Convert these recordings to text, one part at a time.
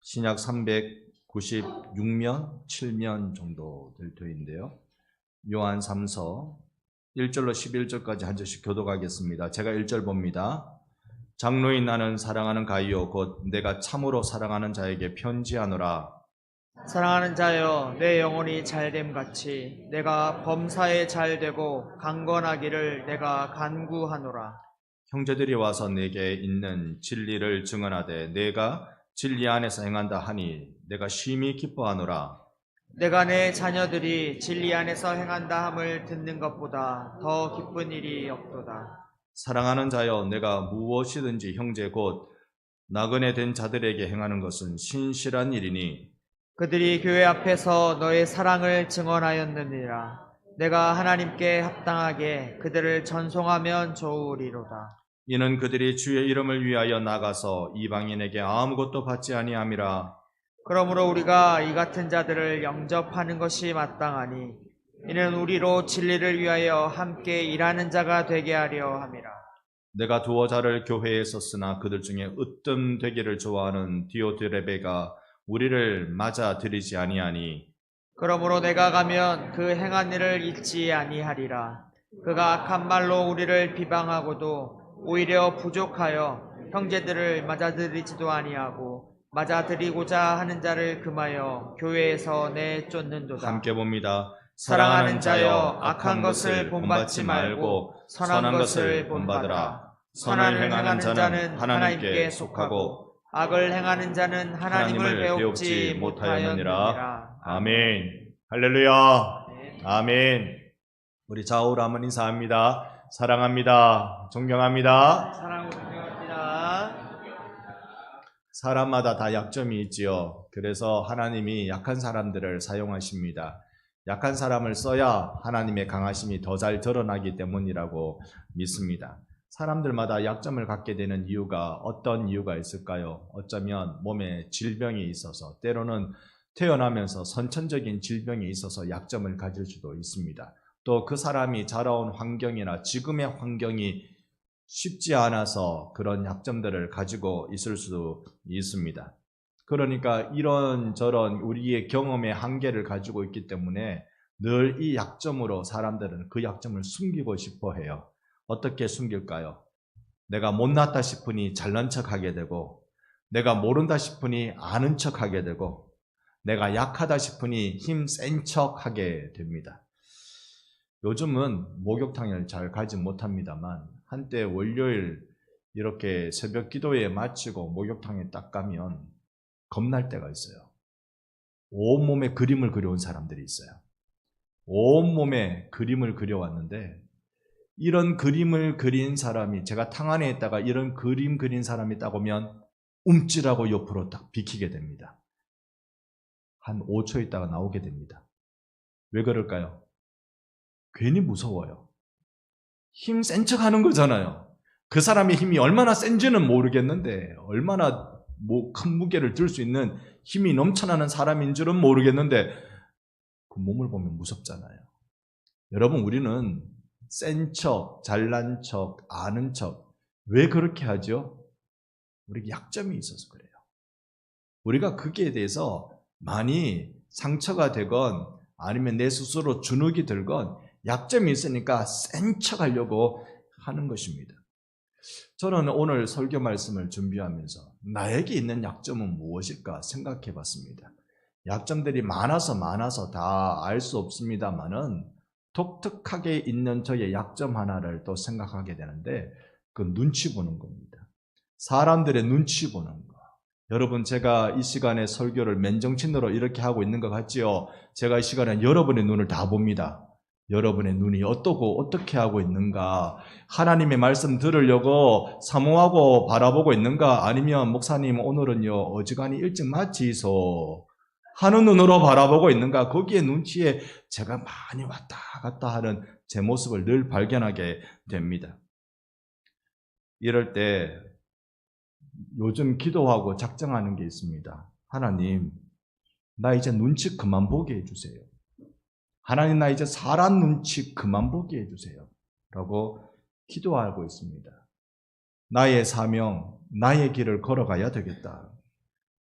신약 396면, 7면 정도 될 터인데요. 요한 3서 1절로 11절까지 한 절씩 교독하겠습니다. 제가 1절 봅니다. 장로인 나는 사랑하는 가이요 곧 내가 참으로 사랑하는 자에게 편지하노라. 사랑하는 자여, 내 영혼이 잘됨 같이 내가 범사에 잘되고 강건하기를 내가 간구하노라. 형제들이 와서 내게 있는 진리를 증언하되 내가 진리 안에서 행한다 하니 내가 심히 기뻐하노라. 내가 내 자녀들이 진리 안에서 행한다 함을 듣는 것보다 더 기쁜 일이 없도다. 사랑하는 자여, 내가 무엇이든지 형제 곧 나그네 된 자들에게 행하는 것은 신실한 일이니 그들이 교회 앞에서 너의 사랑을 증언하였느니라. 내가 하나님께 합당하게 그들을 전송하면 좋으리로다. 이는 그들이 주의 이름을 위하여 나가서 이방인에게 아무것도 받지 아니함이라. 그러므로 우리가 이 같은 자들을 영접하는 것이 마땅하니 이는 우리로 진리를 위하여 함께 일하는 자가 되게 하려 함이라. 내가 두어 자를 교회에 썼으나 그들 중에 으뜸 되기를 좋아하는 디오드레베가 우리를 맞아 들이지 아니하니 그러므로 내가 가면 그 행한 일을 잊지 아니하리라. 그가 악한 말로 우리를 비방하고도 오히려 부족하여 형제들을 맞아들이지도 아니하고 맞아들이고자 하는 자를 금하여 교회에서 내쫓는도다. 함께 봅니다. 사랑하는 자여, 악한 것을 본받지 말고 선한 것을 본받으라. 선을 행하는 자는 하나님께 속하고 악을 행하는 자는 하나님을 배우지 못하였느니라. 아멘. 할렐루야. 아멘. 우리 좌우로 한번 인사합니다. 사랑합니다. 존경합니다. 사랑하고 존경합니다. 사람마다 다 약점이 있지요. 그래서 하나님이 약한 사람들을 사용하십니다. 약한 사람을 써야 하나님의 강하심이 더 잘 드러나기 때문이라고 믿습니다. 사람들마다 약점을 갖게 되는 이유가 어떤 이유가 있을까요? 어쩌면 몸에 질병이 있어서, 때로는 태어나면서 선천적인 질병이 있어서 약점을 가질 수도 있습니다. 또 그 사람이 자라온 환경이나 지금의 환경이 쉽지 않아서 그런 약점들을 가지고 있을 수도 있습니다. 그러니까 이런저런 우리의 경험의 한계를 가지고 있기 때문에 늘 이 약점으로 사람들은 그 약점을 숨기고 싶어 해요. 어떻게 숨길까요? 내가 못났다 싶으니 잘난 척하게 되고, 내가 모른다 싶으니 아는 척하게 되고, 내가 약하다 싶으니 힘 센 척하게 됩니다. 요즘은 목욕탕을 잘 가지 못합니다만 한때 월요일 이렇게 새벽 기도에 마치고 목욕탕에 딱 가면 겁날 때가 있어요. 온몸에 그림을 그려온 사람들이 있어요. 온몸에 그림을 그려왔는데 이런 그림을 그린 사람이, 제가 탕 안에 있다가 이런 그림 그린 사람이 딱 오면 움찔하고 옆으로 딱 비키게 됩니다. 한 5초 있다가 나오게 됩니다. 왜 그럴까요? 괜히 무서워요. 힘 센 척 하는 거잖아요. 그 사람의 힘이 얼마나 센지는 모르겠는데, 얼마나 큰 무게를 들 수 있는 힘이 넘쳐나는 사람인 줄은 모르겠는데 그 몸을 보면 무섭잖아요. 여러분, 우리는 센 척, 잘난 척, 아는 척, 왜 그렇게 하죠? 우리에게 약점이 있어서 그래요. 우리가 거기에 대해서 많이 상처가 되건 아니면 내 스스로 주눅이 들건 약점이 있으니까 센 척 하려고 하는 것입니다. 저는 오늘 설교 말씀을 준비하면서 나에게 있는 약점은 무엇일까 생각해 봤습니다. 약점들이 많아서 다 알 수 없습니다만은 독특하게 있는 저의 약점 하나를 또 생각하게 되는데, 그 눈치 보는 겁니다. 사람들의 눈치 보는 거. 여러분, 제가 이 시간에 설교를 맨정신으로 이렇게 하고 있는 것 같지요? 제가 이 시간에 여러분의 눈을 다 봅니다. 여러분의 눈이 어떠고 어떻게 하고 있는가, 하나님의 말씀 들으려고 사모하고 바라보고 있는가, 아니면 목사님 오늘은요 어지간히 일찍 마치소 하는 눈으로 바라보고 있는가, 거기에 눈치에 제가 많이 왔다 갔다 하는 제 모습을 늘 발견하게 됩니다. 이럴 때 요즘 기도하고 작정하는 게 있습니다. 하나님, 나 이제 눈치 그만 보게 해주세요. 하나님, 나 이제 사람 눈치 그만 보게 해주세요 라고 기도하고 있습니다. 나의 사명, 나의 길을 걸어가야 되겠다.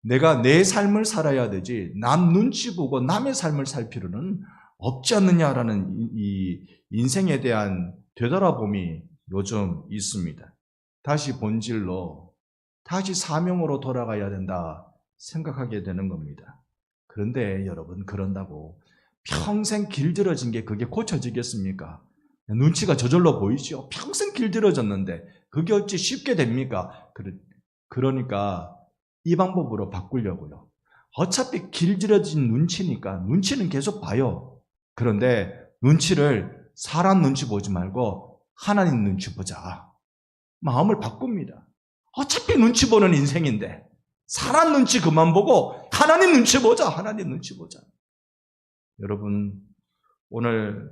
내가 내 삶을 살아야 되지 남 눈치 보고 남의 삶을 살 필요는 없지 않느냐라는 이 인생에 대한 되돌아봄이 요즘 있습니다. 다시 본질로, 다시 사명으로 돌아가야 된다 생각하게 되는 겁니다. 그런데 여러분, 그런다고 평생 길들여진 게 그게 고쳐지겠습니까? 눈치가 저절로 보이죠? 평생 길들여졌는데 그게 어찌 쉽게 됩니까? 그러니까 이 방법으로 바꾸려고요. 어차피 길들여진 눈치니까 눈치는 계속 봐요. 그런데 눈치를 사람 눈치 보지 말고 하나님 눈치 보자. 마음을 바꿉니다. 어차피 눈치 보는 인생인데 사람 눈치 그만 보고 하나님 눈치 보자. 하나님 눈치 보자. 여러분, 오늘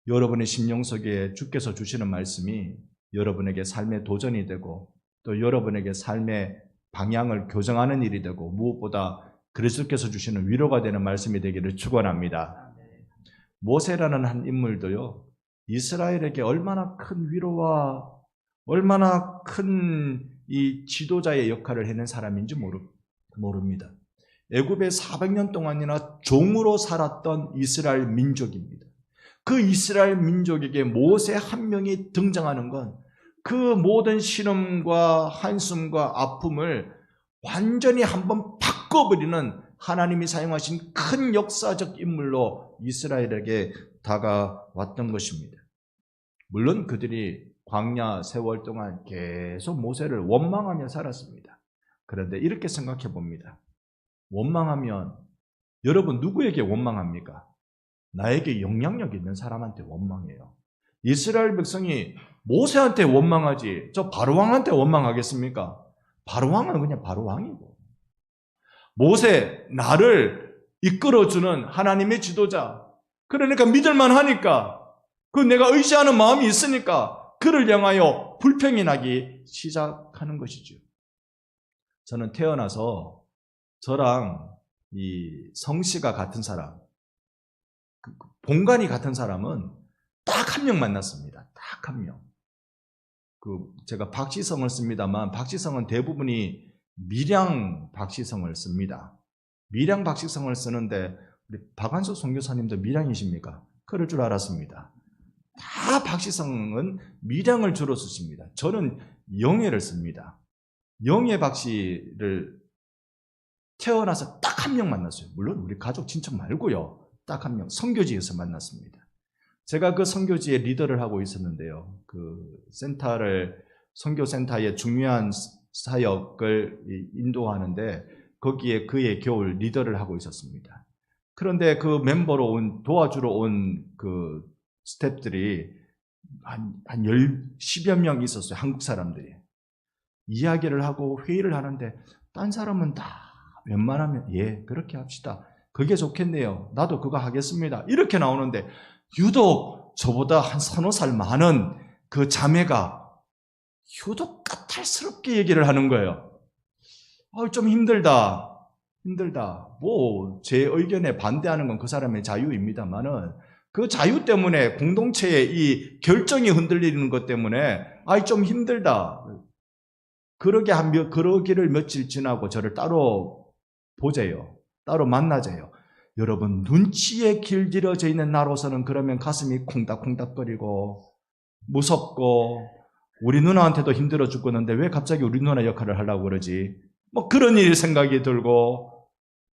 여러분의 심령 속에 주께서 주시는 말씀이 여러분에게 삶의 도전이 되고 또 여러분에게 삶의 방향을 교정하는 일이 되고 무엇보다 그리스도께서 주시는 위로가 되는 말씀이 되기를 축원합니다. 모세라는 한 인물도요, 이스라엘에게 얼마나 큰 위로와 얼마나 큰 이 지도자의 역할을 해낸 사람인지 모릅니다. 애굽에 400년 동안이나 종으로 살았던 이스라엘 민족입니다. 그 이스라엘 민족에게 모세 한 명이 등장하는 건 그 모든 신음과 한숨과 아픔을 완전히 한번 바꿔버리는 하나님이 사용하신 큰 역사적 인물로 이스라엘에게 다가왔던 것입니다. 물론 그들이 광야 세월 동안 계속 모세를 원망하며 살았습니다. 그런데 이렇게 생각해 봅니다. 원망하면 여러분 누구에게 원망합니까? 나에게 영향력 있는 사람한테 원망해요. 이스라엘 백성이 모세한테 원망하지 저 바로왕한테 원망하겠습니까? 바로왕은 그냥 바로왕이고, 모세 나를 이끌어주는 하나님의 지도자, 그러니까 믿을만 하니까 그 내가 의지하는 마음이 있으니까 그를 향하여 불평이 나기 시작하는 것이죠. 저는 태어나서 저랑 이 성씨가 같은 사람, 본관이 같은 사람은 딱 한 명 만났습니다. 딱 한 명. 제가 박시성을 씁니다만 박시성은 대부분이 밀양 박시성을 씁니다. 밀양 박시성을 쓰는데 우리 박한수 선교사님도 밀양이십니까? 그럴 줄 알았습니다. 다 박시성은 밀양을 주로 쓰십니다. 저는 영예를 씁니다. 영예 박씨를 태어나서 딱 한 명 만났어요. 물론 우리 가족 친척 말고요. 딱 한 명, 선교지에서 만났습니다. 제가 그 선교지에 리더를 하고 있었는데요. 선교센터의 중요한 사역을 인도하는데 거기에 그의 겨울 리더를 하고 있었습니다. 그런데 그 멤버로 도와주러 온 그 스태프들이 한 10여 명 있었어요. 한국 사람들이. 이야기를 하고 회의를 하는데 딴 사람은 다 웬만하면 예, 그렇게 합시다. 그게 좋겠네요. 나도 그거 하겠습니다. 이렇게 나오는데 유독 저보다 한 서너 살 많은 그 자매가 유독 까탈스럽게 얘기를 하는 거예요. 좀 힘들다. 제 의견에 반대하는 건 그 사람의 자유입니다만은 그 자유 때문에 공동체의 이 결정이 흔들리는 것 때문에 좀 힘들다. 그러기를 며칠 지나고 저를 따로 보재요. 따로 만나재요. 여러분, 눈치에 길들여져 있는 나로서는 그러면 가슴이 콩닥콩닥거리고 무섭고 우리 누나한테도 힘들어 죽겠는데 왜 갑자기 우리 누나 역할을 하려고 그러지? 그런 일 생각이 들고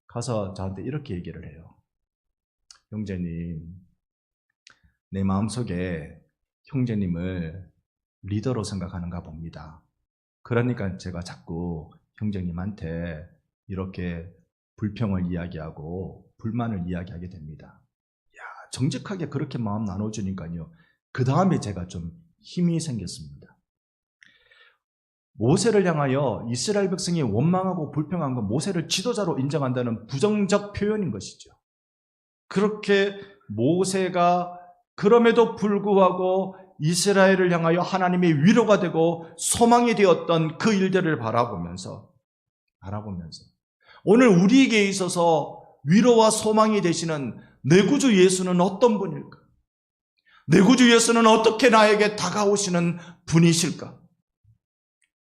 가서 저한테 이렇게 얘기를 해요. 형제님, 내 마음속에 형제님을 리더로 생각하는가 봅니다. 그러니까 제가 자꾸 형제님한테 이렇게 불평을 이야기하고 불만을 이야기하게 됩니다. 정직하게 그렇게 마음 나눠주니까요. 그 다음에 제가 좀 힘이 생겼습니다. 모세를 향하여 이스라엘 백성이 원망하고 불평한 건 모세를 지도자로 인정한다는 부정적 표현인 것이죠. 그렇게 모세가 그럼에도 불구하고 이스라엘을 향하여 하나님의 위로가 되고 소망이 되었던 그 일들을 바라보면서 오늘 우리에게 있어서 위로와 소망이 되시는 내 구주 예수는 어떤 분일까? 내 구주 예수는 어떻게 나에게 다가오시는 분이실까?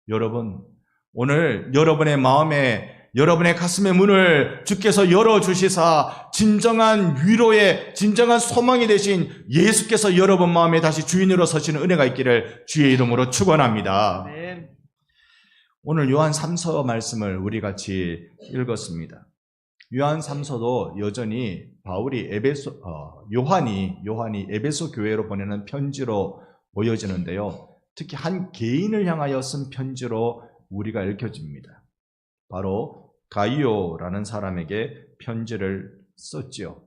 여러분, 오늘 여러분의 마음에 여러분의 가슴의 문을 주께서 열어주시사 진정한 위로의 진정한 소망이 되신 예수께서 여러분 마음에 다시 주인으로 서시는 은혜가 있기를 주의 이름으로 축원합니다. 아멘. 오늘 요한 3서 말씀을 우리 같이 읽었습니다. 요한 3서도 여전히 바울이 요한이 에베소 교회로 보내는 편지로 보여지는데요. 특히 한 개인을 향하여 쓴 편지로 우리가 읽혀집니다. 바로 가이오라는 사람에게 편지를 썼지요.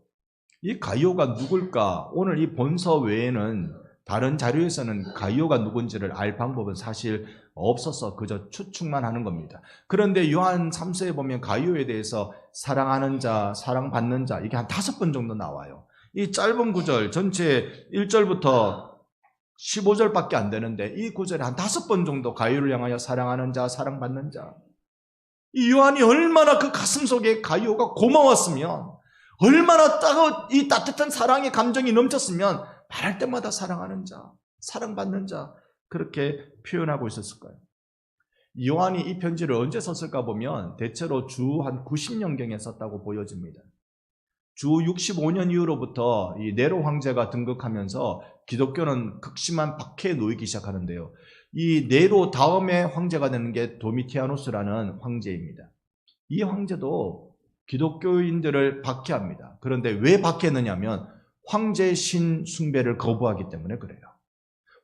이 가이오가 누굴까? 오늘 이 본서 외에는 다른 자료에서는 가이오가 누군지를 알 방법은 사실 없어서 그저 추측만 하는 겁니다. 그런데 요한 3서에 보면 가이오에 대해서 사랑하는 자, 사랑받는 자 이게 한 5번 정도 나와요. 이 짧은 구절 전체 1절부터 15절밖에 안 되는데 이 구절에 한 5번 정도 가이오를 향하여 사랑하는 자, 사랑받는 자. 이 요한이 얼마나 그 가슴 속에 가이오가 고마웠으면 얼마나 이 따뜻한 사랑의 감정이 넘쳤으면 말할 때마다 사랑하는 자, 사랑받는 자 그렇게 표현하고 있었을까요? 요한이 이 편지를 언제 썼을까 보면 대체로 주 한 90년경에 썼다고 보여집니다. 주 65년 이후로부터 이 네로 황제가 등극하면서 기독교는 극심한 박해에 놓이기 시작하는데요. 이 네로 다음에 황제가 되는 게 도미티아누스라는 황제입니다. 이 황제도 기독교인들을 박해합니다. 그런데 왜 박해했느냐면 황제 신 숭배를 거부하기 때문에 그래요.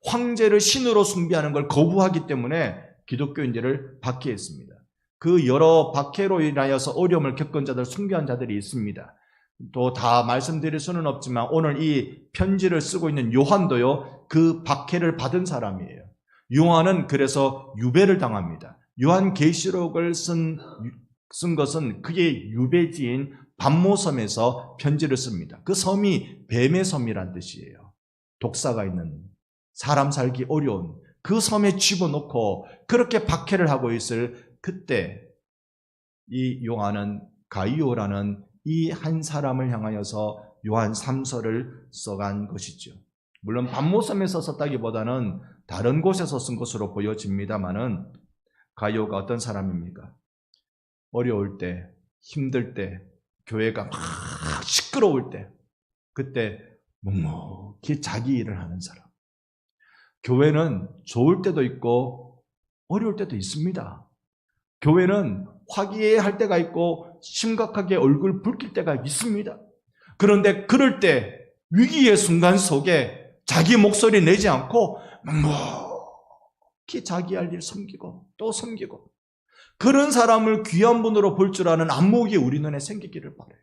황제를 신으로 숭배하는 걸 거부하기 때문에 기독교인들을 박해했습니다. 그 여러 박해로 인하여서 어려움을 겪은 자들, 숭배한 자들이 있습니다. 또 다 말씀드릴 수는 없지만 오늘 이 편지를 쓰고 있는 요한도요, 그 박해를 받은 사람이에요. 요한은 그래서 유배를 당합니다. 요한계시록을 쓴 것은 그의 유배지인 밤모섬에서 편지를 씁니다. 그 섬이 뱀의 섬이란 뜻이에요. 독사가 있는, 사람 살기 어려운 그 섬에 집어넣고 그렇게 박해를 하고 있을 그때 이 요한은 가이오라는 이 한 사람을 향하여서 요한 3서를 써간 것이죠. 물론 밤모섬에서 썼다기보다는 다른 곳에서 쓴 것으로 보여집니다만은 가이오가 어떤 사람입니까? 어려울 때, 힘들 때, 교회가 막 시끄러울 때, 그때 묵묵히 자기 일을 하는 사람. 교회는 좋을 때도 있고 어려울 때도 있습니다. 교회는 화기애애할 때가 있고 심각하게 얼굴 붉힐 때가 있습니다. 그런데 그럴 때 위기의 순간 속에 자기 목소리 내지 않고 묵묵히 자기 할 일 섬기고 또 섬기고 그런 사람을 귀한 분으로 볼 줄 아는 안목이 우리 눈에 생기기를 바라요.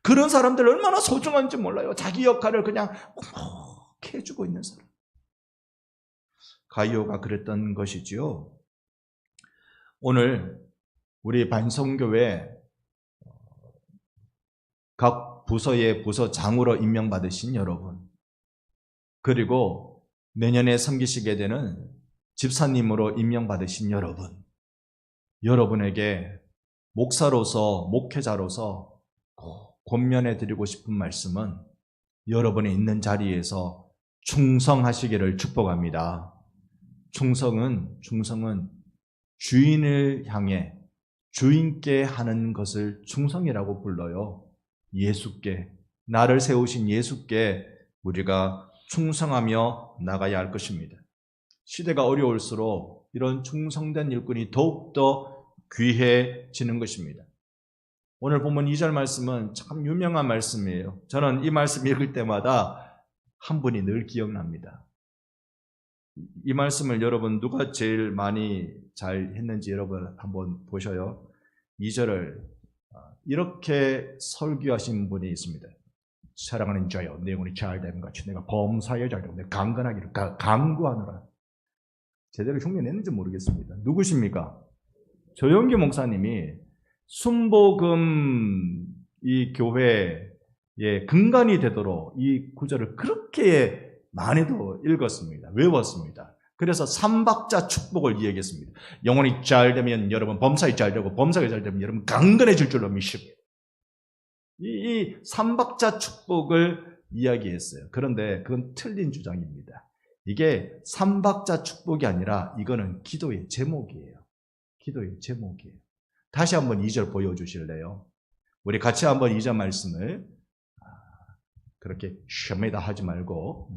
그런 사람들 얼마나 소중한지 몰라요. 자기 역할을 그냥 묵묵히 해주고 있는 사람. 가이오가 그랬던 것이지요. 오늘 우리 반성교회 각 부서의 부서장으로 임명받으신 여러분, 그리고 내년에 섬기시게 되는 집사님으로 임명받으신 여러분, 여러분에게 목사로서, 목회자로서 권면해 드리고 싶은 말씀은 여러분이 있는 자리에서 충성하시기를 축복합니다. 충성은 주인을 향해 주인께 하는 것을 충성이라고 불러요. 예수께, 나를 세우신 예수께 우리가 충성하며 나가야 할 것입니다. 시대가 어려울수록 이런 충성된 일꾼이 더욱더 귀해지는 것입니다. 오늘 본문 2절 말씀은 참 유명한 말씀이에요. 저는 이 말씀 읽을 때마다 한 분이 늘 기억납니다. 이 말씀을 여러분 누가 제일 많이 잘 했는지 여러분 한번 보셔요. 2절을 이렇게 설교하신 분이 있습니다. 사랑하는 자여, 내 영혼이 잘됨 같이 내가 범사에 잘되고 내가 강건하기를 강구하노라. 제대로 흉내냈는지 모르겠습니다. 누구십니까? 조영기 목사님이 순복음 이 교회의 근간이 되도록 이 구절을 그렇게 많이도 읽었습니다. 외웠습니다. 그래서 삼박자 축복을 이야기했습니다. 영혼이 잘 되면 여러분 범사에 잘 되고 범사가 잘 되면 여러분 강건해질 줄로 믿습니다. 이 삼박자 축복을 이야기했어요. 그런데 그건 틀린 주장입니다. 이게 삼박자 축복이 아니라 이거는 기도의 제목이에요. 기도의 제목이에요. 다시 한번 2절 보여주실래요? 우리 같이 한번 2절 말씀을 그렇게 쉔에다 하지 말고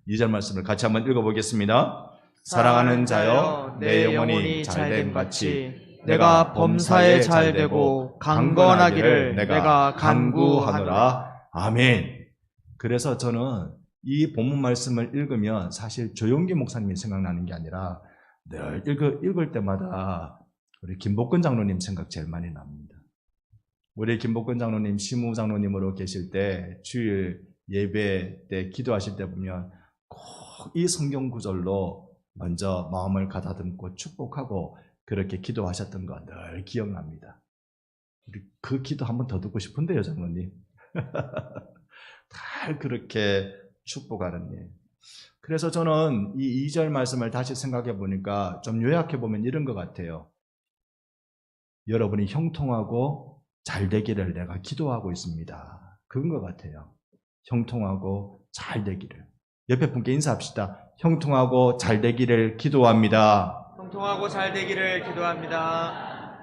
2절 말씀을 같이 한번 읽어보겠습니다. 사랑하는 자여 내 영혼이 잘됨 같이 내가 범사에 잘되고 강건하기를 내가 간구하노라. 아멘. 그래서 저는 이 본문 말씀을 읽으면 사실 조용기 목사님이 생각나는 게 아니라 늘 읽을 때마다 우리 김복근 장로님 생각 제일 많이 납니다. 우리 김복근 장로님, 시무 장로님으로 계실 때 주일 예배 때 기도하실 때 보면 꼭 이 성경 구절로 먼저 마음을 가다듬고 축복하고 그렇게 기도하셨던 거 늘 기억납니다. 우리 그 기도 한번 더 듣고 싶은데요, 장로님. 잘 그렇게 축복하는 일. 그래서 저는 이 2절 말씀을 다시 생각해 보니까 좀 요약해 보면 이런 것 같아요. 여러분이 형통하고 잘 되기를 내가 기도하고 있습니다. 그런 것 같아요. 형통하고 잘 되기를. 옆에 분께 인사합시다. 형통하고 잘 되기를 기도합니다. 형통하고 잘 되기를 기도합니다.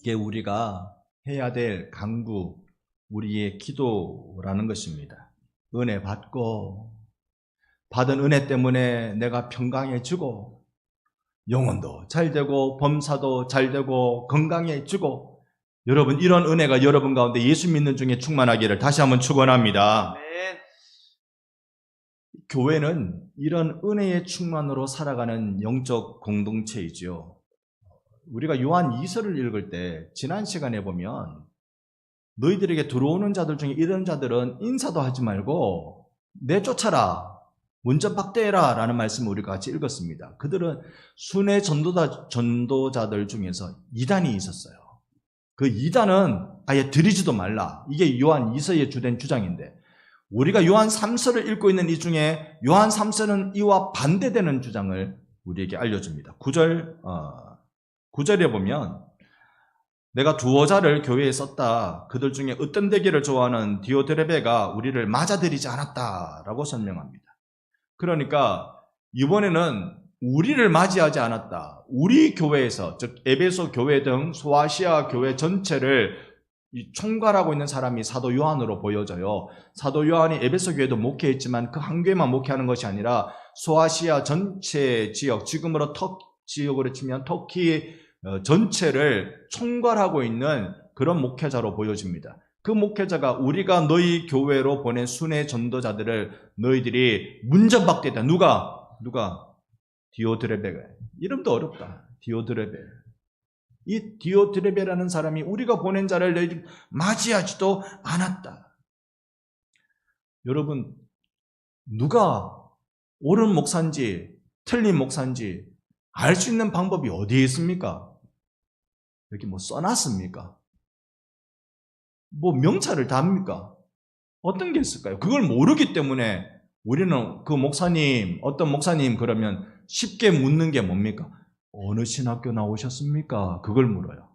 이게 우리가 해야 될 간구, 우리의 기도라는 것입니다. 은혜 받고 받은 은혜 때문에 내가 평강해지고 영혼도 잘 되고 범사도 잘 되고 건강해지고 여러분 이런 은혜가 여러분 가운데 예수 믿는 중에 충만하기를 다시 한번 축원합니다. 아멘. 교회는 이런 은혜의 충만으로 살아가는 영적 공동체이지요. 우리가 요한 2서를 읽을 때 지난 시간에 보면 너희들에게 들어오는 자들 중에 이런 자들은 인사도 하지 말고 내쫓아라, 문전 박대해라 라는 말씀을 우리가 같이 읽었습니다. 그들은 순회 전도자들 중에서 이단이 있었어요. 그 이단은 아예 들이지도 말라. 이게 요한 2서의 주된 주장인데 우리가 요한 3서를 읽고 있는 이 중에 요한 3서는 이와 반대되는 주장을 우리에게 알려줍니다. 9절에 보면 내가 두어 자를 교회에 썼다. 그들 중에 으뜸되기를 좋아하는 디오드레베가 우리를 맞아들이지 않았다라고 설명합니다. 그러니까 이번에는 우리를 맞이하지 않았다. 우리 교회에서, 즉 에베소 교회 등 소아시아 교회 전체를 총괄하고 있는 사람이 사도 요한으로 보여져요. 사도 요한이 에베소 교회도 목회했지만 그 한 교회만 목회하는 것이 아니라 소아시아 전체 지역, 지금으로 지역으로 치면 터키 전체를 총괄하고 있는 그런 목회자로 보여집니다. 그 목회자가 우리가 너희 교회로 보낸 순회 전도자들을 너희들이 문전박대했다. 누가? 디오드레베가. 이름도 어렵다. 디오드레베. 이 디오드레베라는 사람이 우리가 보낸 자를 너희들이 맞이하지도 않았다. 여러분, 누가 옳은 목사인지 틀린 목사인지 알 수 있는 방법이 어디에 있습니까? 여기 뭐 써놨습니까? 뭐 명찰을 답니까? 어떤 게 있을까요? 그걸 모르기 때문에 우리는 그 목사님, 어떤 목사님 그러면 쉽게 묻는 게 뭡니까? 어느 신학교 나오셨습니까? 그걸 물어요.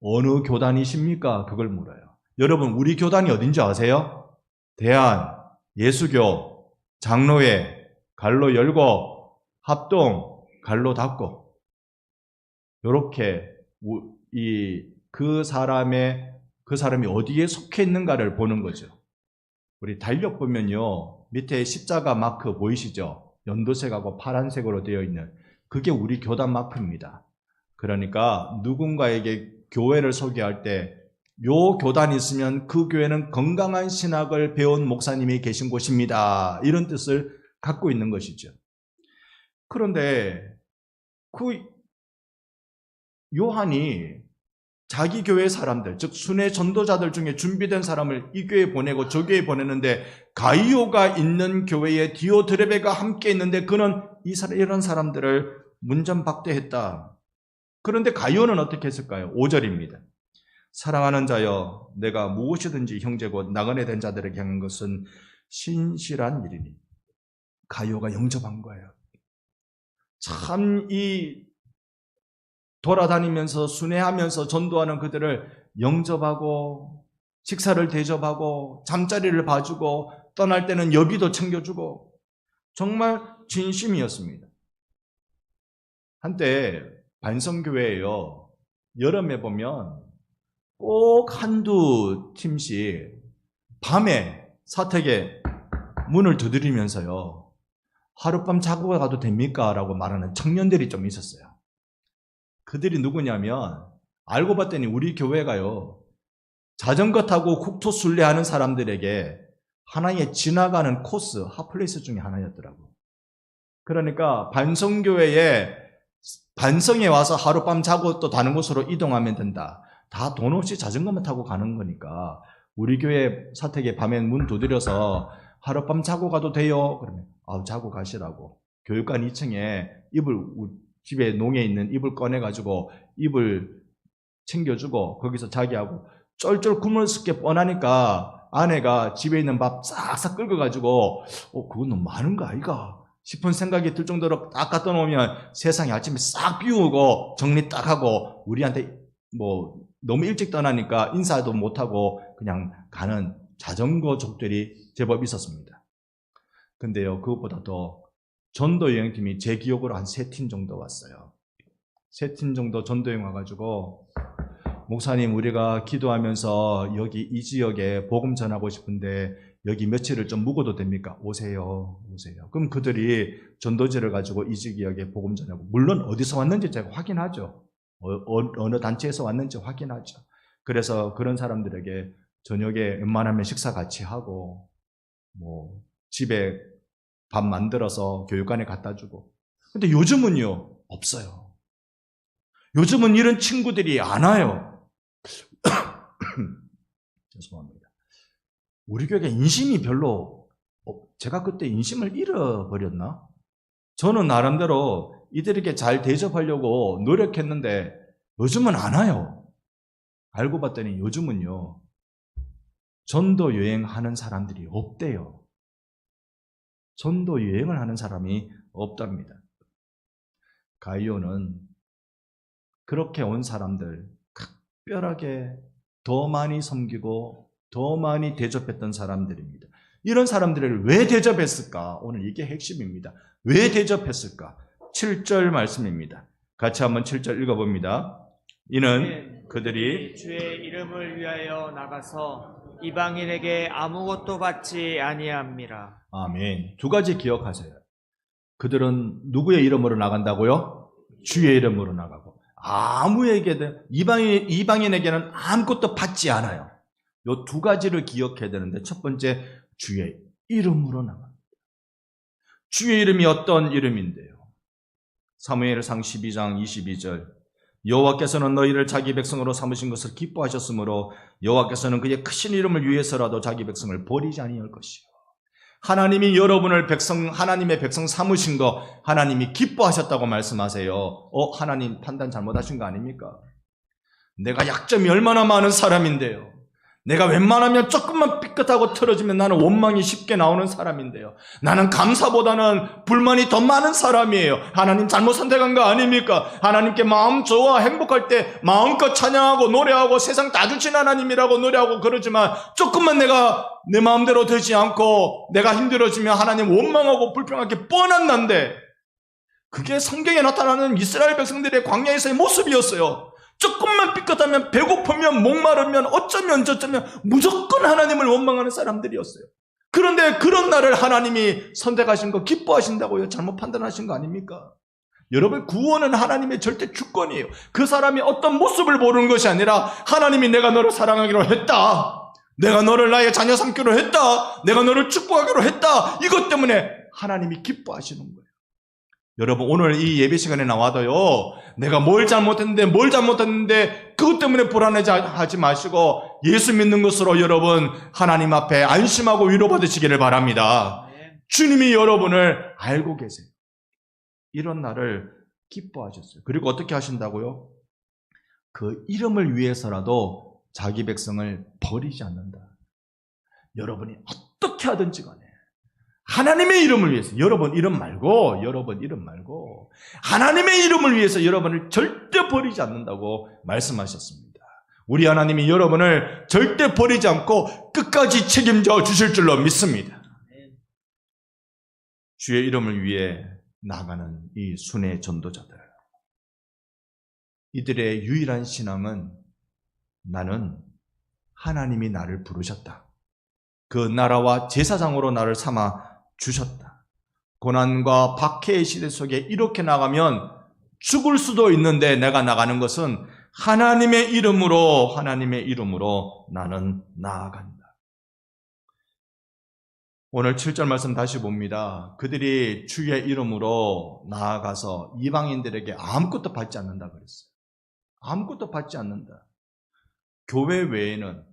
어느 교단이십니까? 그걸 물어요. 여러분, 우리 교단이 어딘지 아세요? 대한, 예수교, 장로회, 갈로 열고, 합동, 갈로 닫고. 이렇게 그 사람이 어디에 속해 있는가를 보는 거죠. 우리 달력 보면요, 밑에 십자가 마크 보이시죠? 연두색하고 파란색으로 되어 있는 그게 우리 교단 마크입니다. 그러니까 누군가에게 교회를 소개할 때 요 교단이 있으면 그 교회는 건강한 신학을 배운 목사님이 계신 곳입니다. 이런 뜻을 갖고 있는 것이죠. 그런데 그 요한이 자기 교회 사람들, 즉 순회 전도자들 중에 준비된 사람을 이 교회에 보내고 저 교회에 보내는데 가이오가 있는 교회에 디오드레베가 함께 있는데 그는 이런 사람들을 문전박대했다. 그런데 가이오는 어떻게 했을까요? 5절입니다. 사랑하는 자여, 내가 무엇이든지 형제 곧 나그네 된 자들에게 하는 것은 신실한 일이니. 가이오가 영접한 거예요. 참 돌아다니면서 순회하면서 전도하는 그들을 영접하고 식사를 대접하고 잠자리를 봐주고 떠날 때는 여비도 챙겨주고 정말 진심이었습니다. 한때 반성교회에요. 여름에 보면 꼭 한두 팀씩 밤에 사택에 문을 두드리면서요. 하룻밤 자고 가도 됩니까? 라고 말하는 청년들이 좀 있었어요. 그들이 누구냐면 알고 봤더니 우리 교회가요. 자전거 타고 국토 순례하는 사람들에게 하나의 지나가는 코스, 핫플레이스 중에 하나였더라고요. 그러니까 반성에 와서 하룻밤 자고 또 다른 곳으로 이동하면 된다. 다 돈 없이 자전거만 타고 가는 거니까 우리 교회 사택에 밤에 문 두드려서 하룻밤 자고 가도 돼요. 그러면 자고 가시라고. 교육관 2층에 집에 농에 있는 이불 꺼내가지고 이불 챙겨주고 거기서 자기하고 쫄쫄 굶을 게 뻔하니까 아내가 집에 있는 밥 싹싹 긁어가지고 그건 너무 많은 거 아이가 싶은 생각이 들 정도로 딱 갖다 놓으면 세상에 아침에 싹 비우고 정리 딱 하고 우리한테 너무 일찍 떠나니까 인사도 못하고 그냥 가는 자전거족들이 제법 있었습니다. 근데요, 그것보다도 전도 여행팀이 제 기억으로 한 3팀 정도 왔어요. 3팀 정도 전도 여행 와가지고 목사님, 우리가 기도하면서 여기 이 지역에 복음 전하고 싶은데 여기 며칠을 좀 묵어도 됩니까? 오세요. 그럼 그들이 전도지를 가지고 이 지역에 복음 전하고, 물론 어디서 왔는지 제가 확인하죠. 어느 단체에서 왔는지 확인하죠. 그래서 그런 사람들에게 저녁에 웬만하면 식사 같이 하고 집에 밥 만들어서 교육관에 갖다 주고. 근데 요즘은요, 없어요. 요즘은 이런 친구들이 안 와요. 죄송합니다. 우리 교회가 인심이 별로, 제가 그때 인심을 잃어버렸나? 저는 나름대로 이들에게 잘 대접하려고 노력했는데 요즘은 안 와요. 알고 봤더니 요즘은요, 전도 여행하는 사람들이 없대요. 전도 여행을 하는 사람이 없답니다. 가이오는 그렇게 온 사람들 특별하게 더 많이 섬기고 더 많이 대접했던 사람들입니다. 이런 사람들을 왜 대접했을까? 오늘 이게 핵심입니다. 왜 대접했을까? 7절 말씀입니다. 같이 한번 7절 읽어봅니다. 이는 그들이 주의 이름을 위하여 나가서 이방인에게 아무것도 받지 아니함이라. 아멘. 2가지 기억하세요. 그들은 누구의 이름으로 나간다고요? 주의 이름으로 나가고, 아무에게든 이방인에게는 아무것도 받지 않아요. 이 2가지를 기억해야 되는데, 첫 번째, 주의 이름으로 나갑니다. 주의 이름이 어떤 이름인데요? 사무엘상 12장 22절, 여호와께서는 너희를 자기 백성으로 삼으신 것을 기뻐하셨으므로 여호와께서는 그의 크신 이름을 위해서라도 자기 백성을 버리지 아니할 것이요. 하나님이 여러분을 하나님의 백성 삼으신 거 하나님이 기뻐하셨다고 말씀하세요. 하나님 판단 잘못하신 거 아닙니까? 내가 약점이 얼마나 많은 사람인데요. 내가 웬만하면 조금만 삐끗하고 틀어지면 나는 원망이 쉽게 나오는 사람인데요. 나는 감사보다는 불만이 더 많은 사람이에요. 하나님 잘못 선택한 거 아닙니까? 하나님께 마음 좋아 행복할 때 마음껏 찬양하고 노래하고 세상 다 주신 하나님이라고 노래하고 그러지만 조금만 내가 내 마음대로 되지 않고 내가 힘들어지면 하나님 원망하고 불평하기 뻔한 난데, 그게 성경에 나타나는 이스라엘 백성들의 광야에서의 모습이었어요. 조금만 삐끗하면, 배고프면, 목마르면, 어쩌면 저쩌면 무조건 하나님을 원망하는 사람들이었어요. 그런데 그런 나를 하나님이 선택하신 거 기뻐하신다고요? 잘못 판단하신 거 아닙니까? 여러분, 구원은 하나님의 절대 주권이에요. 그 사람이 어떤 모습을 보는 것이 아니라 하나님이 내가 너를 사랑하기로 했다, 내가 너를 나의 자녀 삼기로 했다, 내가 너를 축복하기로 했다, 이것 때문에 하나님이 기뻐하시는 거예요. 여러분, 오늘 이 예배 시간에 나와도요, 내가 뭘 잘못했는데 그것 때문에 불안해하지 마시고 예수 믿는 것으로 여러분 하나님 앞에 안심하고 위로받으시기를 바랍니다. 주님이 여러분을 알고 계세요. 이런 날을 기뻐하셨어요. 그리고 어떻게 하신다고요? 그 이름을 위해서라도 자기 백성을 버리지 않는다. 여러분이 어떻게 하든지 간에 하나님의 이름을 위해서, 여러분 이름 말고 하나님의 이름을 위해서 여러분을 절대 버리지 않는다고 말씀하셨습니다. 우리 하나님이 여러분을 절대 버리지 않고 끝까지 책임져 주실 줄로 믿습니다. 주의 이름을 위해 나가는 이 순회 전도자들, 이들의 유일한 신앙은 나는 하나님이 나를 부르셨다. 그 나라와 제사장으로 나를 삼아 주셨다. 고난과 박해의 시대 속에 이렇게 나가면 죽을 수도 있는데 내가 나가는 것은 하나님의 이름으로 나는 나아간다. 오늘 7절 말씀 다시 봅니다. 그들이 주의 이름으로 나아가서 이방인들에게 아무것도 받지 않는다 그랬어요. 아무것도 받지 않는다. 교회 외에는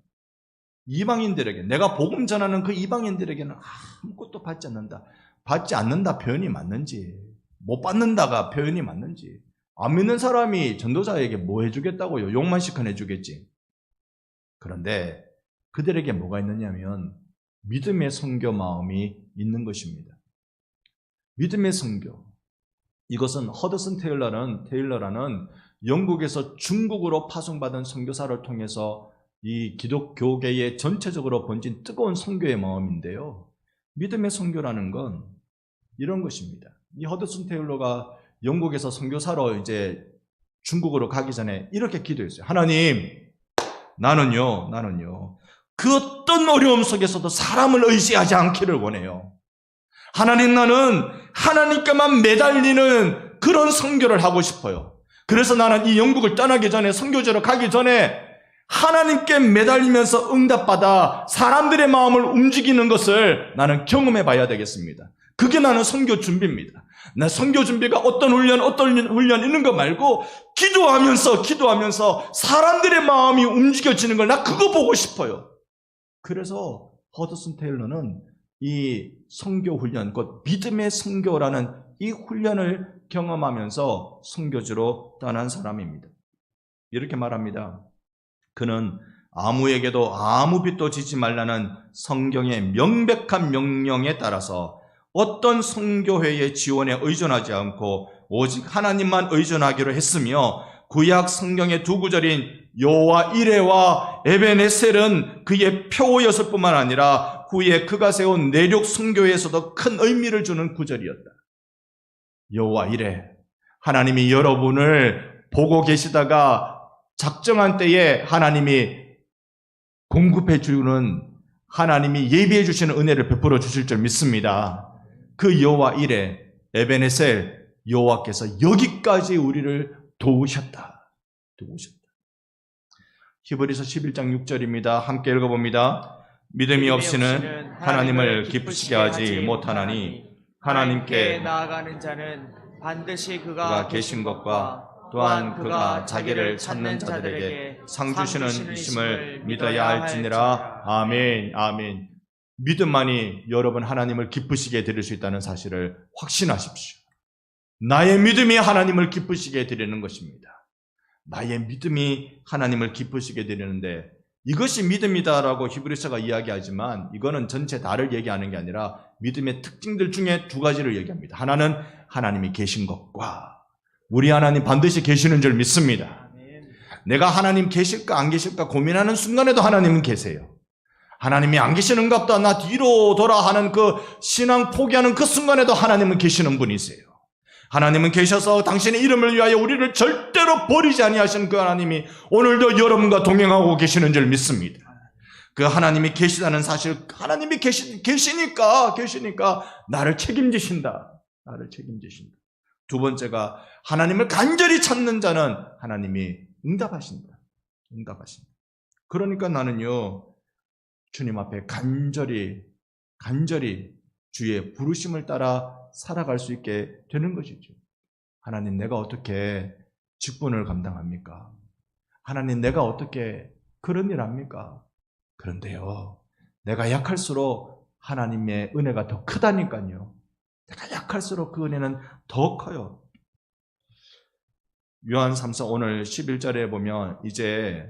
이방인들에게, 내가 복음 전하는 그 이방인들에게는 아무것도 받지 않는다. 받지 않는다 표현이 맞는지, 못 받는다가 표현이 맞는지, 안 믿는 사람이 전도자에게 뭐 해주겠다고요? 욕만 시큰 해주겠지. 그런데 그들에게 뭐가 있느냐면 믿음의 선교 마음이 있는 것입니다. 믿음의 선교. 이것은 허드슨 테일러라는 영국에서 중국으로 파송받은 선교사를 통해서 이 기독교계에 전체적으로 번진 뜨거운 선교의 마음인데요. 믿음의 선교라는 건 이런 것입니다. 이 허드슨 테일러가 영국에서 선교사로 이제 중국으로 가기 전에 이렇게 기도했어요. 하나님, 나는요, 그 어떤 어려움 속에서도 사람을 의지하지 않기를 원해요. 하나님, 나는 하나님께만 매달리는 그런 선교를 하고 싶어요. 그래서 나는 이 영국을 떠나기 전에, 선교지로 가기 전에 하나님께 매달리면서 응답받아 사람들의 마음을 움직이는 것을 나는 경험해 봐야 되겠습니다. 그게 나는 선교 준비입니다. 나 선교 준비가 어떤 훈련 있는 거 말고 기도하면서 사람들의 마음이 움직여지는 걸 나 그거 보고 싶어요. 그래서 허드슨 테일러는 이 선교 훈련, 곧 믿음의 선교라는 이 훈련을 경험하면서 선교지로 떠난 사람입니다. 이렇게 말합니다. 그는 아무에게도 아무 빚도 지지 말라는 성경의 명백한 명령에 따라서 어떤 선교회의 지원에 의존하지 않고 오직 하나님만 의존하기로 했으며 구약 성경의 두 구절인 여호와 이레와 에베네셀은 그의 표어였을 뿐만 아니라 후에 그가 세운 내륙 선교에서도 큰 의미를 주는 구절이었다. 여호와 이레, 하나님이 여러분을 보고 계시다가 작정한 때에 하나님이 공급해 주는, 하나님이 예비해 주시는 은혜를 베풀어 주실 줄 믿습니다. 그 여호와 이레, 에베네셀, 여호와께서 여기까지 우리를 도우셨다. 히브리서 11장 6절입니다. 함께 읽어봅니다. 믿음이 없이는 하나님을 기쁘시게 하지 못하나니 하나님께 나아가는 자는 반드시 그가 계신 것과 또한 그가 자기를 찾는 자들에게 상 주시는 이심을 믿어야 할지니라. 아멘, 아멘. 믿음만이 여러분 하나님을 기쁘시게 드릴 수 있다는 사실을 확신하십시오. 나의 믿음이 하나님을 기쁘시게 드리는 것입니다. 나의 믿음이 하나님을 기쁘시게 드리는데, 이것이 믿음이다라고 히브리서가 이야기하지만 이거는 전체 다를 얘기하는 게 아니라 믿음의 특징들 중에 두 가지를 얘기합니다. 하나는 하나님이 계신 것과, 우리 하나님 반드시 계시는 줄 믿습니다. 내가 하나님 계실까 안 계실까 고민하는 순간에도 하나님은 계세요. 하나님이 안 계시는가 보다, 나 뒤로 돌아 하는 그 신앙 포기하는 그 순간에도 하나님은 계시는 분이세요. 하나님은 계셔서 당신의 이름을 위하여 우리를 절대로 버리지 아니하시는 그 하나님이 오늘도 여러분과 동행하고 계시는 줄 믿습니다. 그 하나님이 계시다는 사실, 하나님이 계시니까 나를 책임지신다. 두 번째가 하나님을 간절히 찾는 자는 하나님이 응답하신다. 그러니까 나는요, 주님 앞에 간절히 주의 부르심을 따라 살아갈 수 있게 되는 것이죠. 하나님, 내가 어떻게 직분을 감당합니까? 하나님, 내가 어떻게 그런 일 합니까? 그런데요, 내가 약할수록 하나님의 은혜가 더 크다니까요. 내가 약할수록 그 은혜는 더 커요. 요한 3서 오늘 11절에 보면 이제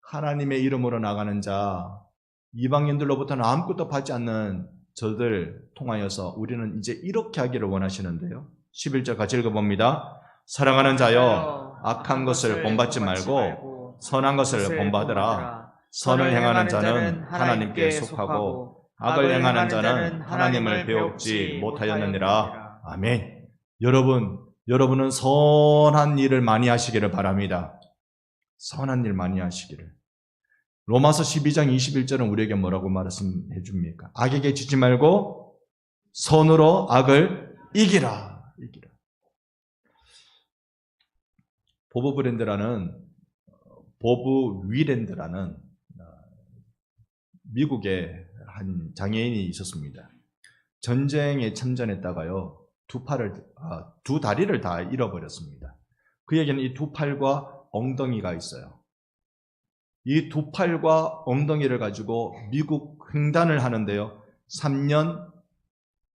하나님의 이름으로 나가는 자, 이방인들로부터는 아무것도 받지 않는 저들 통하여서 우리는 이제 이렇게 하기를 원하시는데요. 11절 같이 읽어봅니다. 사랑하는 자여, 악한 것을 본받지 말고 선한 것을 본받으라. 선을 행하는 자는 하나님께 속하고 악을 행하는 자는 하나님을 배웁지 못하였느니라. 아멘. 여러분, 여러분은 선한 일을 많이 하시기를 바랍니다. 선한 일 많이 하시기를. 로마서 12장 21절은 우리에게 뭐라고 말씀해 줍니까? 악에게 지지 말고 선으로 악을 이기라. 이기라. 보브 위랜드라는 미국의 한 장애인이 있었습니다. 전쟁에 참전했다가요, 두 다리를 다 잃어버렸습니다. 그에게는 이 두 팔과 엉덩이가 있어요. 이 두 팔과 엉덩이를 가지고 미국 횡단을 하는데요, 3년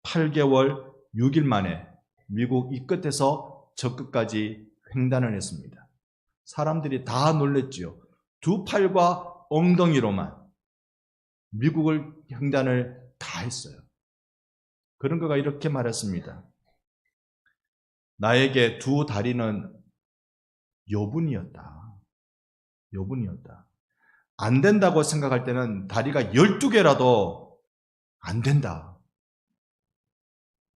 8개월 6일 만에 미국 이 끝에서 저 끝까지 횡단을 했습니다. 사람들이 다 놀랬지요. 두 팔과 엉덩이로만 미국을 횡단을 다 했어요. 그런 그가 이렇게 말했습니다. 나에게 두 다리는 여분이었다. 여분이었다. 안 된다고 생각할 때는 다리가 12개라도 안 된다.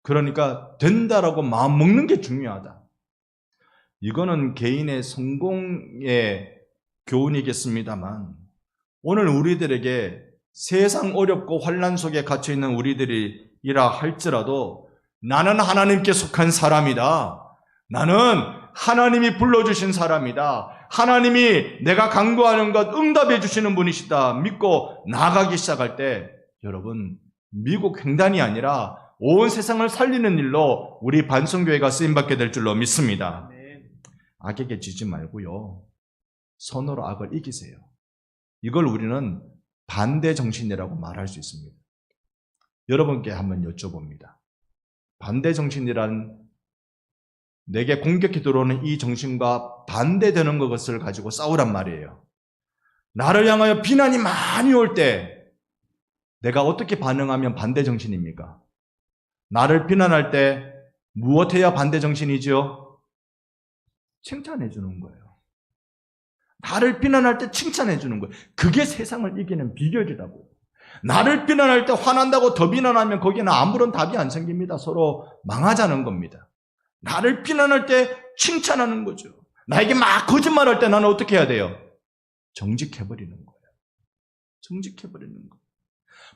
그러니까 된다라고 마음 먹는 게 중요하다. 이거는 개인의 성공의 교훈이겠습니다만, 오늘 우리들에게 세상 어렵고 환난 속에 갇혀 있는 우리들이라 할지라도 나는 하나님께 속한 사람이다. 나는 하나님이 불러주신 사람이다. 하나님이 내가 간구하는 것 응답해 주시는 분이시다. 믿고 나아가기 시작할 때 여러분, 미국 횡단이 아니라 온 세상을 살리는 일로 우리 반성교회가 쓰임받게 될 줄로 믿습니다. 악에게 지지 말고요, 선으로 악을 이기세요. 이걸 우리는 반대 정신이라고 말할 수 있습니다. 여러분께 한번 여쭤봅니다. 반대 정신이란 내게 공격해 들어오는 이 정신과 반대되는 것을 가지고 싸우란 말이에요. 나를 향하여 비난이 많이 올 때 내가 어떻게 반응하면 반대 정신입니까? 나를 비난할 때 무엇해야 반대 정신이지요? 칭찬해 주는 거예요. 나를 비난할 때 칭찬해 주는 거예요. 그게 세상을 이기는 비결이라고요. 나를 비난할 때 화난다고 더 비난하면 거기는 아무런 답이 안 생깁니다. 서로 망하자는 겁니다. 나를 비난할 때 칭찬하는 거죠. 나에게 막 거짓말할 때 나는 어떻게 해야 돼요? 정직해버리는 거예요. 정직해버리는 거예요.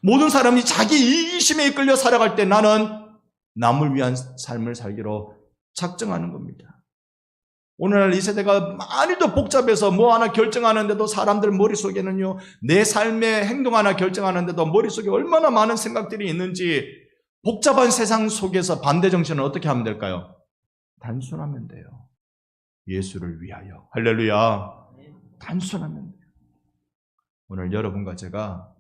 모든 사람이 자기 이기심에 이끌려 살아갈 때 나는 남을 위한 삶을 살기로 작정하는 겁니다. 오늘날 이 세대가 많이 더 복잡해서 뭐 하나 결정하는데도 사람들 머릿속에는요, 내 삶의 행동 하나 결정하는데도 머릿속에 얼마나 많은 생각들이 있는지, 복잡한 세상 속에서 반대 정신은 어떻게 하면 될까요? 단순하면 돼요. 예수를 위하여. 할렐루야. 단순하면 돼요. 오늘 여러분과 제가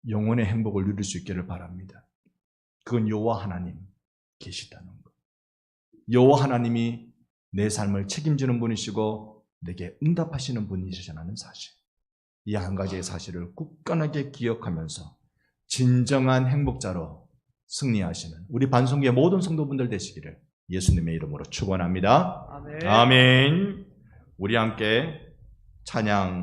영혼의 행복을 누릴 수 있기를 바랍니다. 그건 여호와 하나님 계시다는 것. 여호와 하나님이 내 삶을 책임지는 분이시고 내게 응답하시는 분이시라는 사실, 이 한 가지의 사실을 굳건하게 기억하면서 진정한 행복자로 승리하시는 우리 반송교회 모든 성도분들 되시기를 예수님의 이름으로 축원합니다. 아멘. 아멘. 우리 함께 찬양